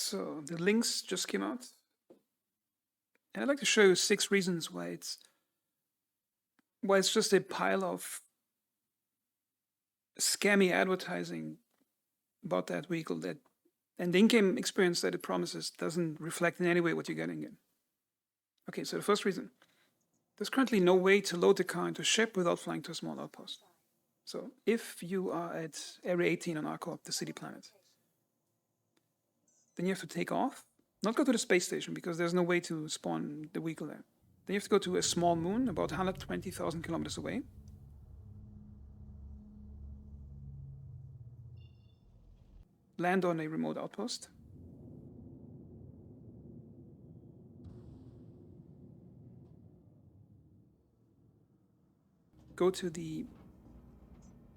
So the links just came out. And I'd like to show you 6 reasons why it's just a pile of scammy advertising about that vehicle and the in-game experience that it promises doesn't reflect in any way what you're getting in. Okay, so the first reason. There's currently no way to load the car into a ship without flying to a small outpost. So if you are at Area 18 on Arcorp, the city planet, then you have to take off, not go to the space station because there's no way to spawn the vehicle there. Then you have to go to a small moon about 120,000 kilometers away. Land on a remote outpost. Go to the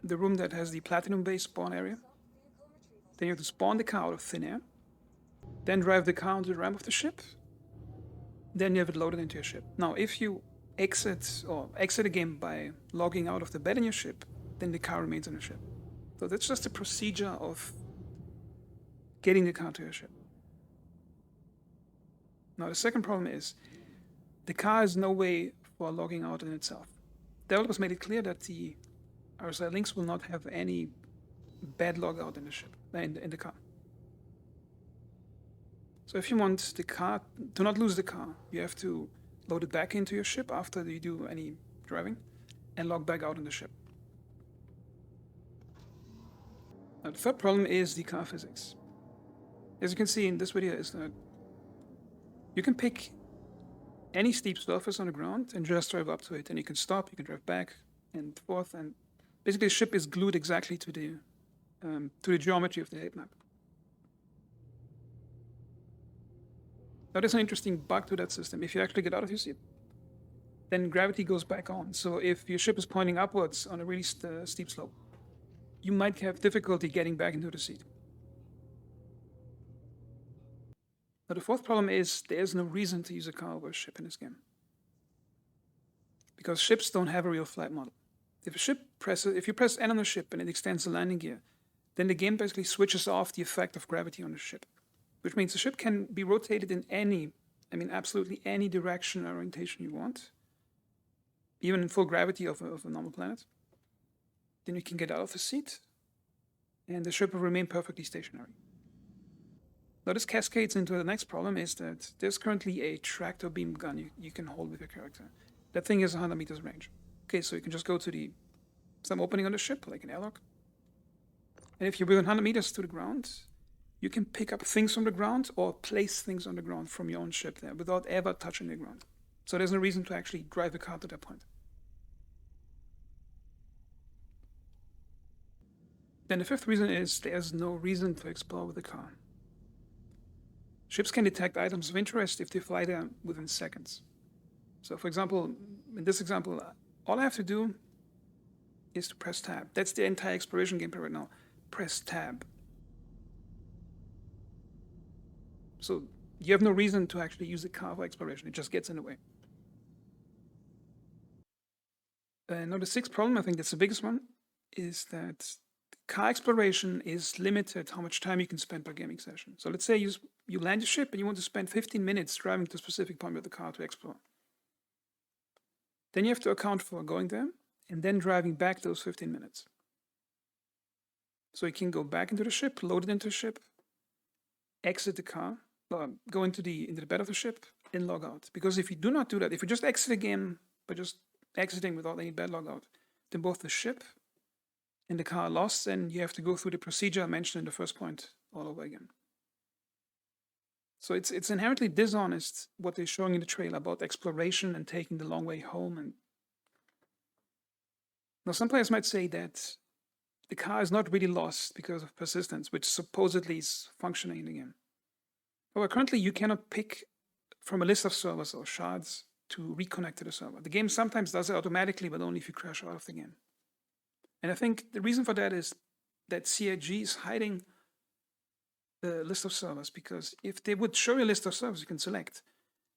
room that has the platinum base spawn area. Then you have to spawn the car out of thin air. Then drive the car onto the ramp of the ship. Then you have it loaded into your ship. Now, if you exit a game by logging out of the bed in your ship, then the car remains on your ship. So that's just a procedure of getting the car to your ship. Now, the second problem is the car has no way for logging out in itself. Developers made it clear that the RSI links will not have any bad logout in the ship, in the car. So if you want the car to not lose the car, you have to load it back into your ship after you do any driving and log back out in the ship. Now, the third problem is the car physics. As you can see in this video, is that you can pick any steep surface on the ground and just drive up to it, and you can stop, you can drive back and forth, and basically the ship is glued exactly to the geometry of the head map. Now there's an interesting bug to that system. If you actually get out of your seat, then gravity goes back on. So if your ship is pointing upwards on a really steep slope, you might have difficulty getting back into the seat. Now the fourth problem is there's no reason to use a car over a ship in this game, because ships don't have a real flight model. If you press N on the ship and it extends the landing gear, then the game basically switches off the effect of gravity on the ship, which means the ship can be rotated in absolutely any direction or orientation you want, even in full gravity of a normal planet. Then you can get out of the seat, and the ship will remain perfectly stationary. Now this cascades into the next problem, is that there's currently a tractor beam gun you can hold with your character. That thing has 100 meters range. Okay, so you can just go to some opening on the ship, like an airlock. And if you're within 100 meters to the ground, you can pick up things from the ground or place things on the ground from your own ship there without ever touching the ground. So there's no reason to actually drive a car to that point. Then the fifth reason is there's no reason to explore with the car. Ships can detect items of interest if they fly there within seconds. So for example, in this example, all I have to do is to press tab. That's the entire exploration gameplay right now. Press tab. So you have no reason to actually use the car for exploration. It just gets in the way. Now the sixth problem, I think that's the biggest one, is that car exploration is limited how much time you can spend per gaming session. So let's say you land your ship and you want to spend 15 minutes driving to a specific point with the car to explore. Then you have to account for going there and then driving back those 15 minutes. So you can go back into the ship, load it into the ship, exit the car, go into the bed of the ship, and log out. Because if you do not do that, if you just exit the game by just exiting without any bed logout, then both the ship and the car are lost, and you have to go through the procedure I mentioned in the first point all over again. So it's inherently dishonest what they're showing in the trailer about exploration and taking the long way home. And now some players might say that the car is not really lost because of persistence, which supposedly is functioning in the game. However, currently you cannot pick from a list of servers or shards to reconnect to the server. The game sometimes does it automatically, but only if you crash out of the game. And I think the reason for that is that CIG is hiding the list of servers, because if they would show you a list of servers you can select,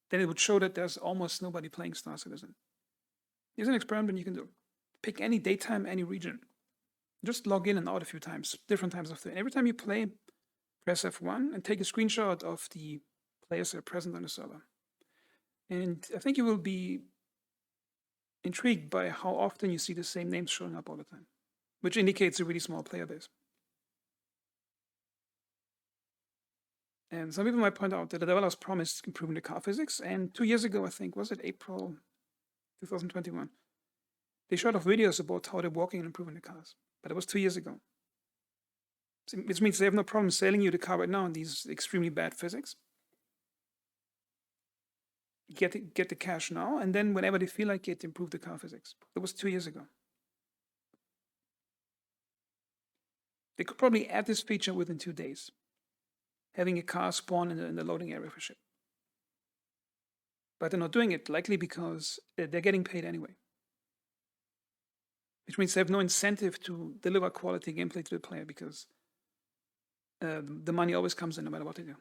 then it would show that there's almost nobody playing Star Citizen. Here's an experiment you can do. Pick any daytime, any region. Just log in and out a few times, different times of the day. And every time you play, press F1 and take a screenshot of the players that are present on the server. And I think you will be intrigued by how often you see the same names showing up all the time, which indicates a really small player base. And some people might point out that the developers promised improving the car physics, and 2 years ago, I think, was it April 2021, they showed off videos about how they're working on improving the cars. But it was 2 years ago. Which means they have no problem selling you the car right now in these extremely bad physics. Get the cash now, and then whenever they feel like it, improve the car physics. That was 2 years ago. They could probably add this feature within 2 days, having a car spawn in the loading area of a ship. But they're not doing it, likely because they're getting paid anyway. Which means they have no incentive to deliver quality gameplay to the player, because the money always comes in no matter what they do.